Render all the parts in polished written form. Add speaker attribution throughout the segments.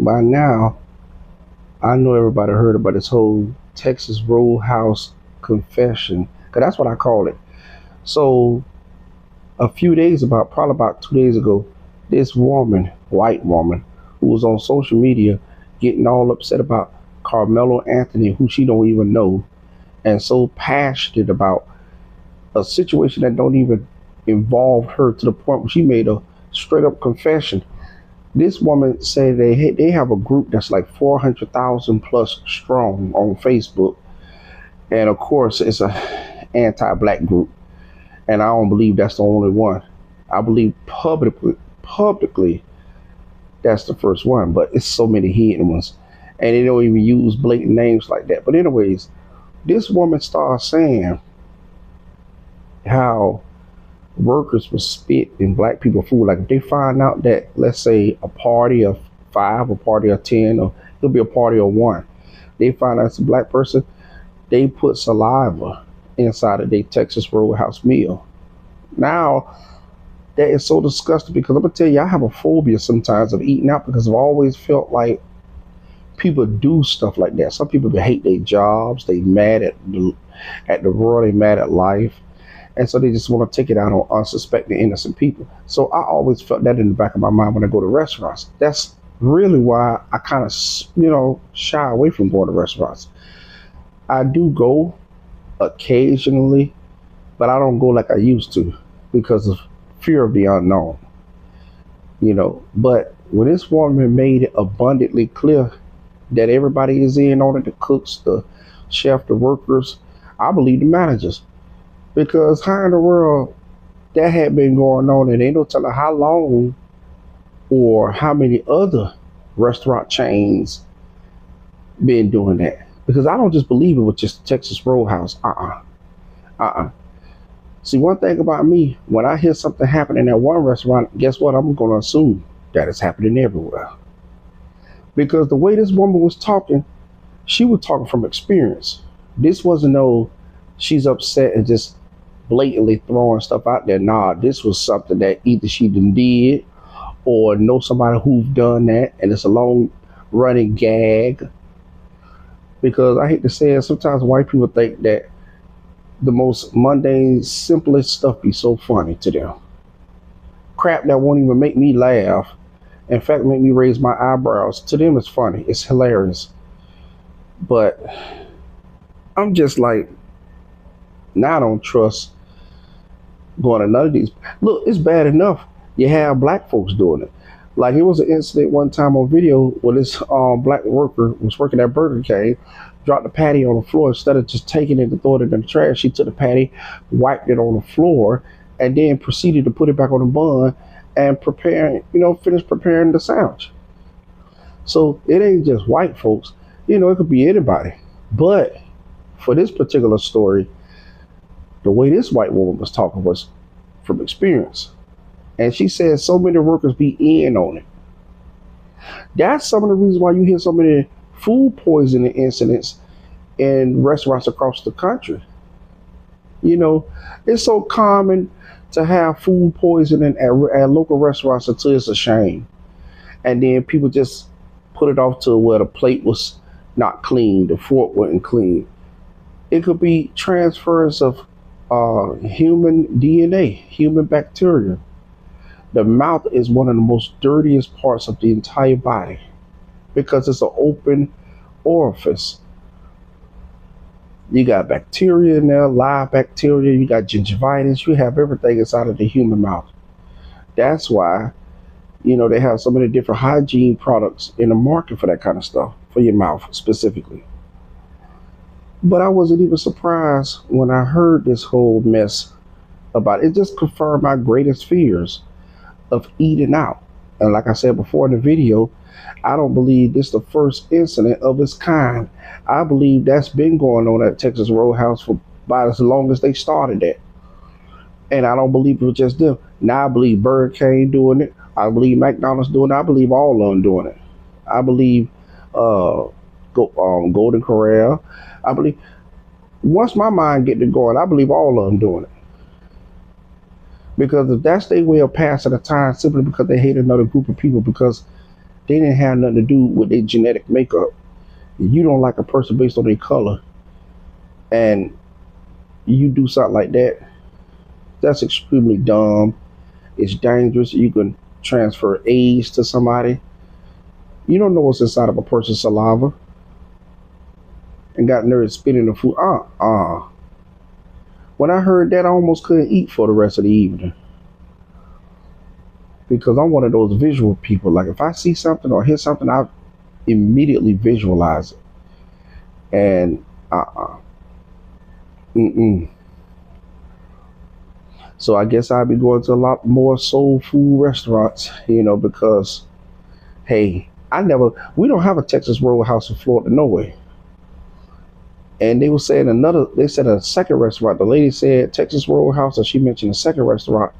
Speaker 1: By now, I know everybody heard about this whole Texas Roadhouse confession, because that's what I call it. So, a few days about, probably about 2 days ago, this woman, white woman, who was on social media getting all upset about Carmelo Anthony, who she don't even know, and so passionate about a situation that don't even involve her to the point where she made a straight up confession. This woman said they have a group that's like 400,000 plus strong on Facebook, and of course it's a anti-black group, and I don't believe that's the only one. I believe publicly that's the first one, but it's so many hidden ones, and they don't even use blatant names like that. But anyways, this woman started saying how workers will spit in black people food. Like if they find out that, let's say, a party of five, a party of 10, or it'll be a party of one, they find out it's a black person, they put saliva inside of their Texas Roadhouse meal. Now, that is so disgusting because I'm gonna tell you, I have a phobia sometimes of eating out because I've always felt like people do stuff like that. Some people hate their jobs, they mad at the world, they mad at life, and so they just want to take it out on unsuspecting innocent people. So I always felt that in the back of my mind when I go to restaurants. That's really why I kind of shy away from going to restaurants. I do go occasionally, but I don't go like I used to because of fear of the unknown. But when this woman made it abundantly clear that everybody is in on it, the cooks, the chef, the workers, I believe the managers, because how in the world that had been going on, and they don't tell her how long or how many other restaurant chains been doing that. Because I don't just believe it with just Texas Roadhouse. Uh-uh. See, one thing about me, when I hear something happening at one restaurant, guess what? I'm going to assume that it's happening everywhere. Because the way this woman was talking, she was talking from experience. This wasn't no, she's upset and just blatantly throwing stuff out there. Nah, this was something that either she done did or know somebody who's done that, and it's a long running gag. Because I hate to say it, sometimes white people think that the most mundane, simplest stuff be so funny to them. Crap that won't even make me laugh. In fact, make me raise my eyebrows. To them, it's funny. It's hilarious. But I'm just like, now I don't trust going to none of these. Look, it's bad enough you have black folks doing it. Like it was an incident one time on video where this black worker was working at Burger King, dropped the patty on the floor. Instead of just taking it and throwing it in the trash, she took the patty, wiped it on the floor, and then proceeded to put it back on the bun and finish preparing the sandwich. So it ain't just white folks. It could be anybody. But for this particular story, the way this white woman was talking was from experience. And she said so many workers be in on it. That's some of the reasons why you hear so many food poisoning incidents in restaurants across the country. It's so common to have food poisoning at local restaurants until it's a shame. And then people just put it off to where the plate was not clean, the fork wasn't clean. It could be transfers of human DNA, human bacteria. The mouth is one of the most dirtiest parts of the entire body because it's an open orifice. You got bacteria in there, live bacteria, you got gingivitis, you have everything inside of the human mouth. That's why, they have so many different hygiene products in the market for that kind of stuff, for your mouth specifically. But I wasn't even surprised when I heard this whole mess about it. It just confirmed my greatest fears of eating out. And like I said before in the video, I don't believe this is the first incident of its kind. I believe that's been going on at Texas Roadhouse for about as long as they started that. And I don't believe it was just them. Now I believe Burger King doing it. I believe McDonald's doing it. I believe all of them doing it. I believe Golden Corral. I believe once my mind get to going, I believe all of them doing it. Because if that's their way of passing the time simply because they hate another group of people because They didn't have nothing to do with their genetic makeup. You don't like a person based on their color, and you do something like that, that's extremely dumb. It's dangerous. You can transfer AIDS to somebody. You don't know what's inside of a person's saliva and got nerves spitting the food. When I heard that, I almost couldn't eat for the rest of the evening because I'm one of those visual people. Like if I see something or hear something, I immediately visualize it. And uh, mm-mm. So I guess I'll be going to a lot more soul food restaurants, because hey, we don't have a Texas Roadhouse in Florida, no way. And they said a second restaurant. The lady said Texas Roadhouse, and she mentioned a second restaurant,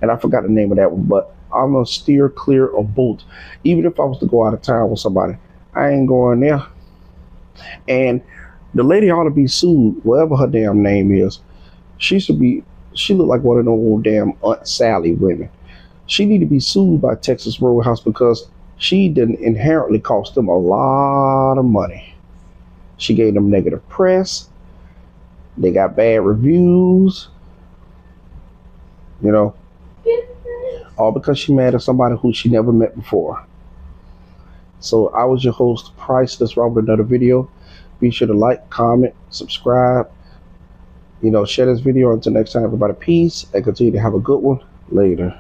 Speaker 1: and I forgot the name of that one. But I'm gonna steer clear of both. Even if I was to go out of town with somebody, I ain't going there. And the lady ought to be sued, whatever her damn name is. She should be. She looked like one of them old damn Aunt Sally women. She need to be sued by Texas Roadhouse because she didn't inherently cost them a lot of money. She gave them negative press. They got bad reviews. You know, all because she mad at somebody who she never met before. So I was your host, Price. Let's roll with another video. Be sure to like, comment, subscribe. Share this video. Until next time, everybody, peace, and continue to have a good one. Later.